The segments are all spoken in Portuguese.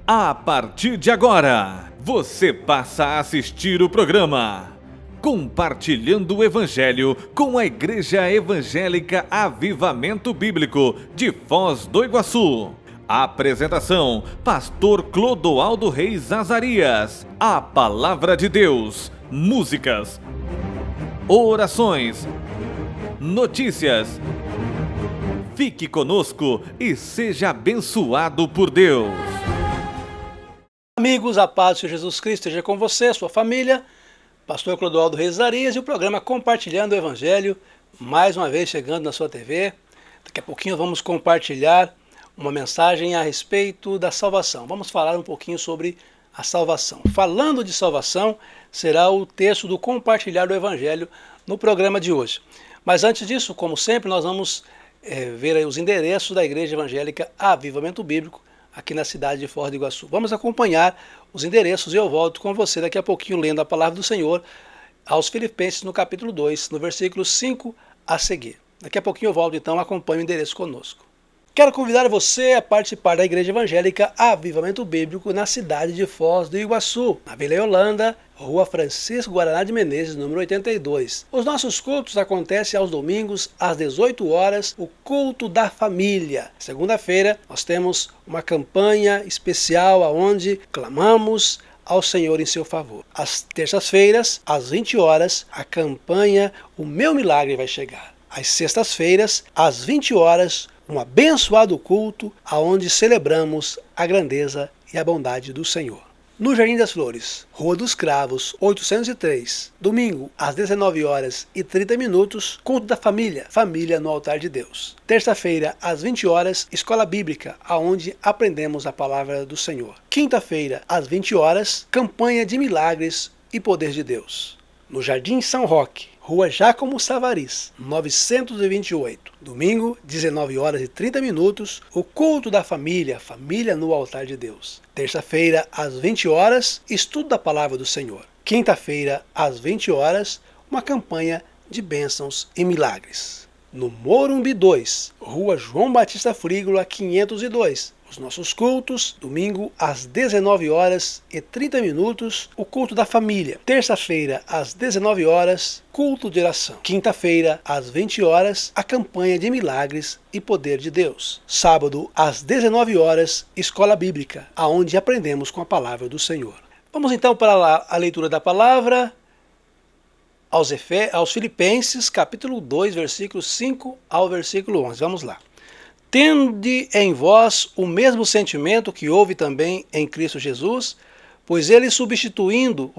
A partir de agora, você passa a assistir o programa Compartilhando o Evangelho com a Igreja Evangélica Avivamento Bíblico de Foz do Iguaçu. Apresentação: Pastor Clodoaldo Reis Azarias. A Palavra de Deus, músicas, orações, notícias. Fique conosco e seja abençoado por Deus. Amigos, a paz do Senhor Jesus Cristo esteja com você, sua família. Pastor Clodoaldo Reis Azarias e o programa Compartilhando o Evangelho, mais uma vez chegando na sua TV. Daqui a pouquinho vamos compartilhar uma mensagem a respeito da salvação. Vamos falar um pouquinho sobre a salvação. Falando de salvação, será o texto do Compartilhar do Evangelho no programa de hoje. Mas antes disso, como sempre, nós vamos ver aí os endereços da Igreja Evangélica Avivamento Bíblico, aqui na cidade de Foz do Iguaçu. Vamos acompanhar os endereços e eu volto com você daqui a pouquinho lendo a palavra do Senhor aos Filipenses no capítulo 2, no versículo 5 a seguir. Daqui a pouquinho eu volto, então, acompanhe o endereço conosco. Quero convidar você a participar da Igreja Evangélica Avivamento Bíblico na cidade de Foz do Iguaçu, na Vila Yolanda, Rua Francisco Guaraná de Menezes, número 82. Os nossos cultos acontecem aos domingos, às 18 horas, o culto da família. Segunda-feira, nós temos uma campanha especial onde clamamos ao Senhor em seu favor. Às terças-feiras, às 20 horas, a campanha O Meu Milagre vai chegar. Às sextas-feiras, às 20 horas, um abençoado culto aonde celebramos a grandeza e a bondade do Senhor. No Jardim das Flores, Rua dos Cravos, 803, domingo, às 19 horas e 30 minutos, culto da família, família no altar de Deus. Terça-feira, às 20 horas, escola bíblica, aonde aprendemos a palavra do Senhor. Quinta-feira, às 20 horas, campanha de milagres e poder de Deus. No Jardim São Roque, Rua Jácomo Savaris, 928. Domingo, 19 horas e 30 minutos, o culto da família, família no altar de Deus. Terça-feira, às 20 horas, estudo da palavra do Senhor. Quinta-feira, às 20 horas, uma campanha de bênçãos e milagres. No Morumbi 2, Rua João Batista Frígola, 502. Os nossos cultos, domingo às 19 horas e 30 minutos, o culto da família. Terça-feira, às 19 horas, culto de oração. Quinta-feira, às 20 horas, a campanha de milagres e poder de Deus. Sábado, às 19 horas, escola bíblica, aonde aprendemos com a palavra do Senhor. Vamos então para a leitura da palavra aos Filipenses, capítulo 2, versículo 5 ao versículo 11. Vamos lá. Tende em vós o mesmo sentimento que houve também em Cristo Jesus, pois ele subsistindo,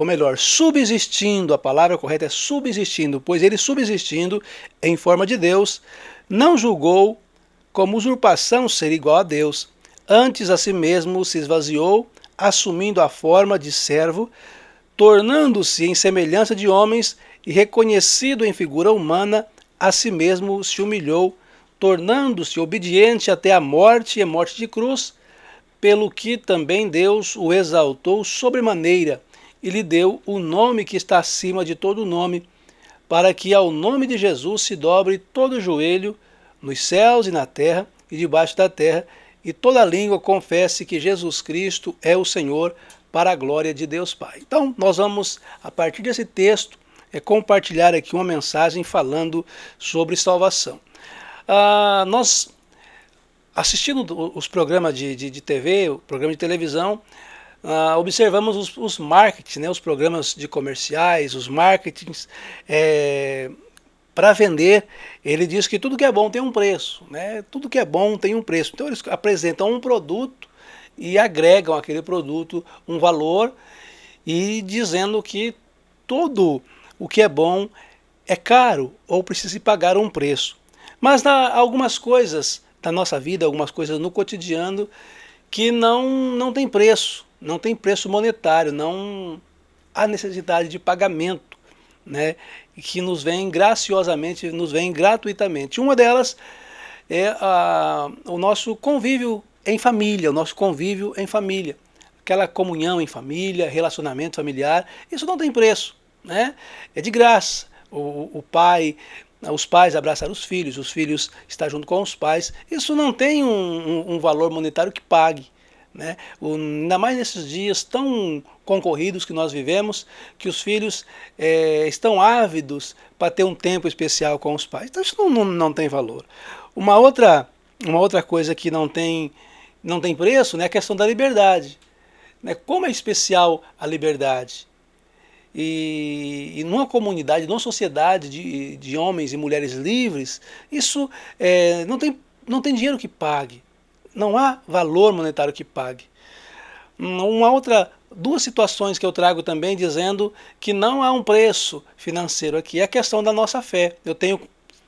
a palavra correta é subsistindo, pois ele subsistindo em forma de Deus, não julgou como usurpação ser igual a Deus, antes a si mesmo se esvaziou, assumindo a forma de servo, tornando-se em semelhança de homens e reconhecido em figura humana, a si mesmo se humilhou, tornando-se obediente até a morte e a morte de cruz, pelo que também Deus o exaltou sobremaneira e lhe deu o nome que está acima de todo nome, para que ao nome de Jesus se dobre todo o joelho, nos céus e na terra e debaixo da terra, e toda língua confesse que Jesus Cristo é o Senhor, para a glória de Deus Pai. Então, nós vamos, a partir desse texto, compartilhar aqui uma mensagem falando sobre salvação. Nós, assistindo os programas de TV, o programa de televisão, observamos os marketings, né, os programas de comerciais, os marketings para vender. Ele diz que tudo que é bom tem um preço, né? Tudo que é bom tem um preço. Então eles apresentam um produto e agregam àquele produto um valor e dizendo que tudo o que é bom é caro ou precisa se pagar um preço. Mas há algumas coisas da nossa vida, algumas coisas no cotidiano que não tem preço, não tem preço monetário, não há necessidade de pagamento, né? Que nos vem graciosamente, nos vem gratuitamente. Uma delas é o nosso convívio em família, aquela comunhão em família, relacionamento familiar, isso não tem preço, né? É de graça. Os pais abraçar os filhos estar junto com os pais, isso não tem um valor monetário que pague, né? Ainda mais nesses dias tão concorridos que nós vivemos, que os filhos estão ávidos para ter um tempo especial com os pais. Então isso não tem valor. Uma outra coisa que não tem preço, né, é a questão da liberdade. Né? Como é especial a liberdade. E numa comunidade, numa sociedade de homens e mulheres livres, isso não tem dinheiro que pague. Não há valor monetário que pague. Duas situações que eu trago também dizendo que não há um preço financeiro aqui. É a questão da nossa fé. Eu tenho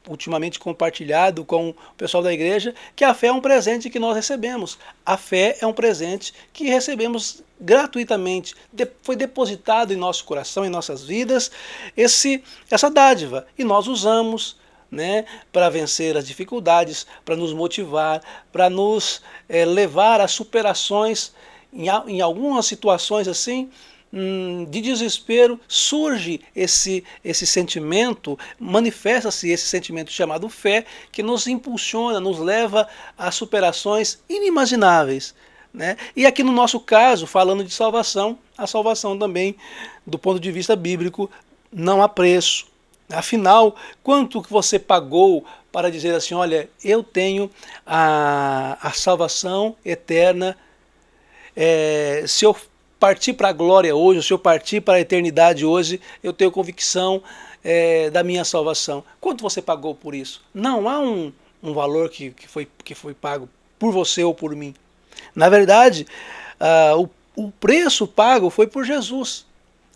ultimamente compartilhado com o pessoal da igreja que a fé é um presente que nós recebemos. A fé é um presente que recebemos gratuitamente. Foi depositado em nosso coração, em nossas vidas, essa dádiva. E nós usamos, né, para vencer as dificuldades, para nos motivar, para nos levar a superações em algumas situações assim, de desespero. Surge esse sentimento, manifesta-se esse sentimento chamado fé, que nos impulsiona, nos leva a superações inimagináveis. Né? E aqui no nosso caso, falando de salvação, a salvação também, do ponto de vista bíblico, não há preço. Afinal, quanto que você pagou para dizer assim, olha, eu tenho a salvação eterna, se eu partir para a glória hoje, se eu partir para a eternidade hoje, eu tenho convicção da minha salvação. Quanto você pagou por isso? Não há um valor que foi pago por você ou por mim. Na verdade, o preço pago foi por Jesus.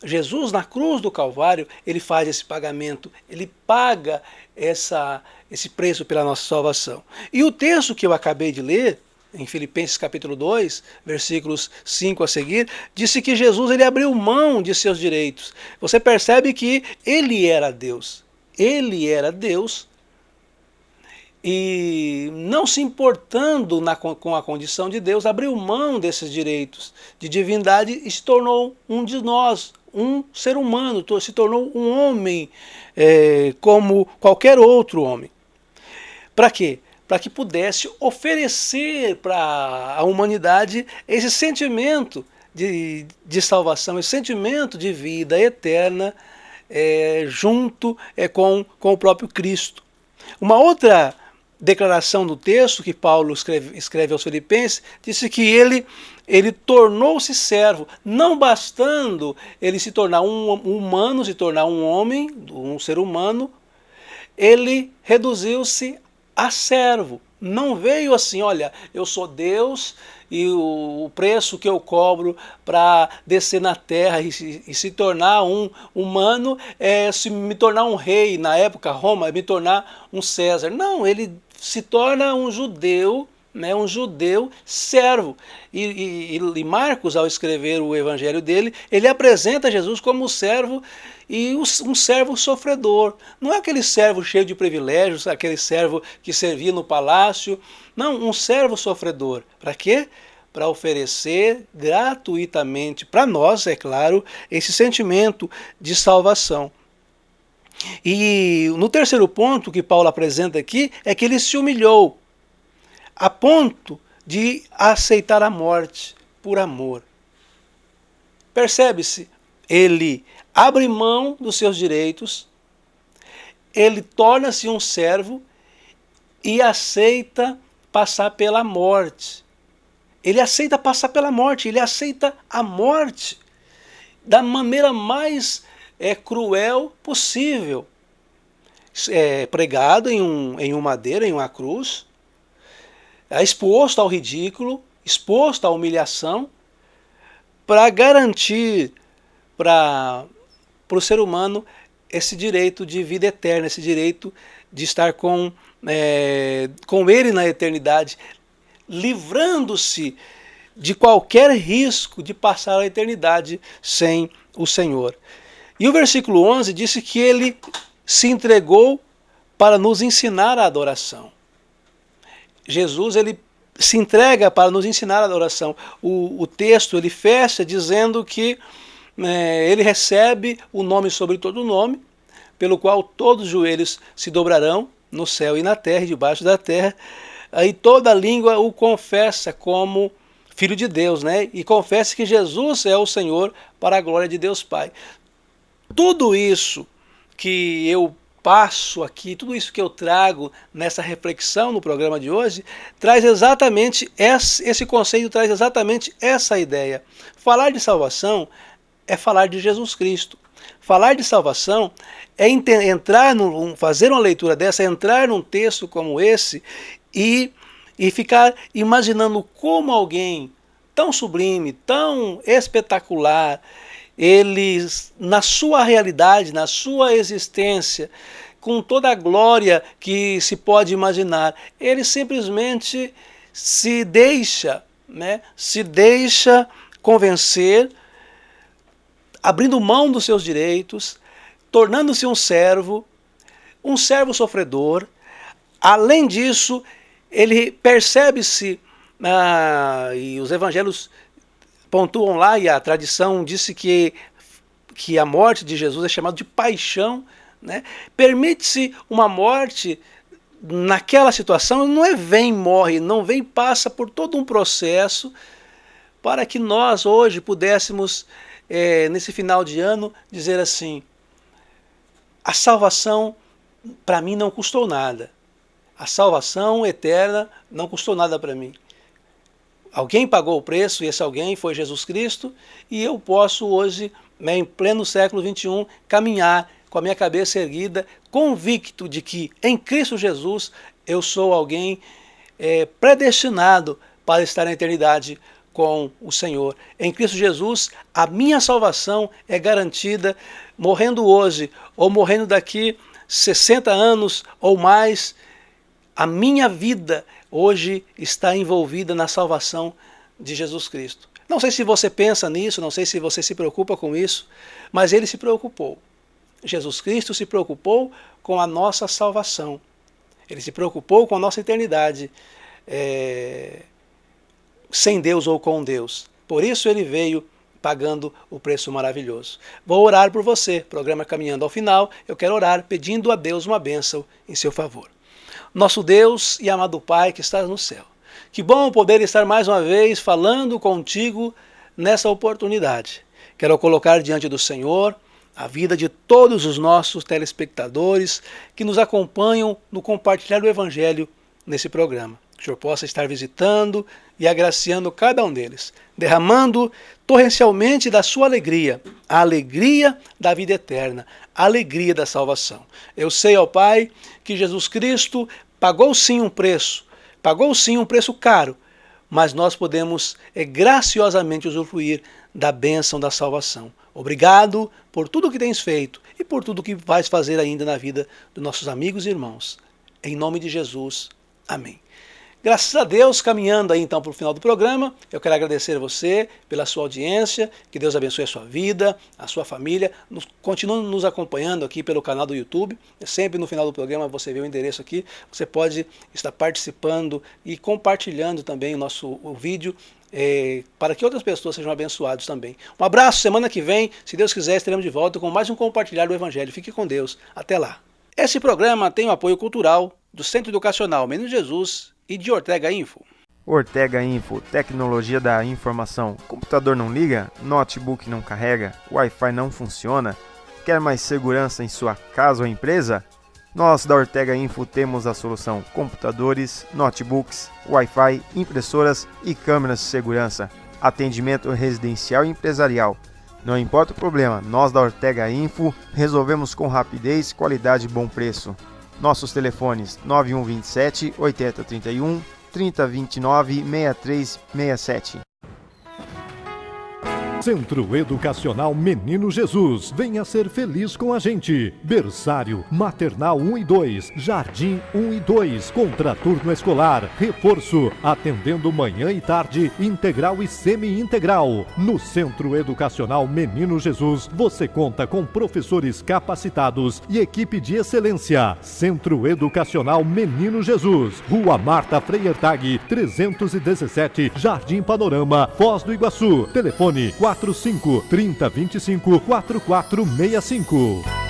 Jesus, na cruz do Calvário, ele faz esse pagamento, ele paga esse preço pela nossa salvação. E o texto que eu acabei de ler, em Filipenses capítulo 2, versículos 5 a seguir, disse que Jesus ele abriu mão de seus direitos. Você percebe que ele era Deus. Ele era Deus e, não se importando com a condição de Deus, abriu mão desses direitos de divindade e se tornou um de nós, um ser humano, se tornou um homem como qualquer outro homem. Para quê? Para que pudesse oferecer para a humanidade esse sentimento de salvação, esse sentimento de vida eterna junto com o próprio Cristo. Uma outra declaração do texto que Paulo escreve aos Filipenses, disse que ele tornou-se servo, não bastando ele se tornar um humano, se tornar um homem, um ser humano, ele reduziu-se a servo. Não veio assim, olha, eu sou Deus e o preço que eu cobro para descer na terra e se tornar um humano se me tornar um rei, na época Roma, me tornar um César. Não, ele se torna um judeu, né, um judeu servo. E Marcos, ao escrever o evangelho dele, ele apresenta Jesus como servo e um servo sofredor. Não é aquele servo cheio de privilégios, aquele servo que servia no palácio. Não, um servo sofredor. Para quê? Para oferecer gratuitamente para nós, é claro, esse sentimento de salvação. E no terceiro ponto que Paulo apresenta aqui é que ele se humilhou a ponto de aceitar a morte por amor. Percebe-se, ele abre mão dos seus direitos, ele torna-se um servo e aceita passar pela morte. Ele aceita passar pela morte, ele aceita a morte da maneira mais cruel possível. Pregado em um madeiro, em uma cruz, exposto ao ridículo, exposto à humilhação, para garantir para o ser humano esse direito de vida eterna, esse direito de estar com ele na eternidade, livrando-se de qualquer risco de passar a eternidade sem o Senhor. E o versículo 11 disse que ele se entregou para nos ensinar a adoração. Jesus ele se entrega para nos ensinar a adoração. O texto ele fecha dizendo que ele recebe o nome sobre todo nome, pelo qual todos os joelhos se dobrarão no céu e na terra e debaixo da terra, e toda língua o confessa como Filho de Deus, né? E confesse que Jesus é o Senhor para a glória de Deus Pai. Tudo isso que eu passo aqui, tudo isso que eu trago nessa reflexão no programa de hoje, traz exatamente esse conceito, traz exatamente essa ideia. Falar de salvação é falar de Jesus Cristo. Falar de salvação é fazer uma leitura dessa, entrar num texto como esse e ficar imaginando como alguém tão sublime, tão espetacular, ele, na sua realidade, na sua existência, com toda a glória que se pode imaginar, ele simplesmente se deixa convencer, abrindo mão dos seus direitos, tornando-se um servo sofredor. Além disso, ele percebe-se, e os evangelhos pontuam lá, e a tradição disse que a morte de Jesus é chamada de paixão, né? Permite-se uma morte naquela situação, não é vem, morre, não vem, passa por todo um processo para que nós hoje pudéssemos, nesse final de ano, dizer assim: a salvação para mim não custou nada. A salvação eterna não custou nada para mim. Alguém pagou o preço, e esse alguém foi Jesus Cristo, e eu posso hoje, em pleno século XXI, caminhar com a minha cabeça erguida, convicto de que em Cristo Jesus eu sou alguém predestinado para estar na eternidade com o Senhor. Em Cristo Jesus, a minha salvação é garantida, morrendo hoje ou morrendo daqui 60 anos ou mais. A minha vida hoje está envolvida na salvação de Jesus Cristo. Não sei se você pensa nisso, não sei se você se preocupa com isso, mas ele se preocupou. Jesus Cristo se preocupou com a nossa salvação. Ele se preocupou com a nossa eternidade, sem Deus ou com Deus. Por isso ele veio pagando o preço maravilhoso. Vou orar por você. Programa caminhando ao final. Eu quero orar pedindo a Deus uma bênção em seu favor. Nosso Deus e amado Pai que estás no céu, que bom poder estar mais uma vez falando contigo nessa oportunidade. Quero colocar diante do Senhor a vida de todos os nossos telespectadores que nos acompanham no compartilhar do Evangelho nesse programa. Que o Senhor possa estar visitando e agraciando cada um deles, derramando torrencialmente da sua alegria, a alegria da vida eterna, a alegria da salvação. Eu sei, ó Pai, que Jesus Cristo pagou sim um preço caro, mas nós podemos graciosamente usufruir da bênção da salvação. Obrigado por tudo que tens feito e por tudo que vais fazer ainda na vida dos nossos amigos e irmãos. Em nome de Jesus. Amém. Graças a Deus, caminhando aí então para o final do programa, eu quero agradecer a você pela sua audiência, que Deus abençoe a sua vida, a sua família, continue nos acompanhando aqui pelo canal do YouTube, sempre no final do programa você vê o endereço aqui, você pode estar participando e compartilhando também o vídeo, para que outras pessoas sejam abençoadas também. Um abraço, semana que vem, se Deus quiser, estaremos de volta com mais um compartilhar do Evangelho. Fique com Deus, até lá. Esse programa tem o apoio cultural do Centro Educacional Menino Jesus e de Ortega Info. Ortega Info, tecnologia da informação. Computador não liga? Notebook não carrega? Wi-Fi não funciona? Quer mais segurança em sua casa ou empresa? Nós da Ortega Info temos a solução: computadores, notebooks, Wi-Fi, impressoras e câmeras de segurança. Atendimento residencial e empresarial. Não importa o problema, nós da Ortega Info resolvemos com rapidez, qualidade e bom preço. Nossos telefones 9127 8031 3029 6367. Centro Educacional Menino Jesus. Venha ser feliz com a gente. Berçário, Maternal 1 e 2, Jardim 1 e 2, Contraturno Escolar, Reforço, atendendo manhã e tarde, integral e semi-integral. No Centro Educacional Menino Jesus, você conta com professores capacitados e equipe de excelência. Centro Educacional Menino Jesus, Rua Marta Freiertag, 317, Jardim Panorama, Foz do Iguaçu. Telefone 45 3025 4465.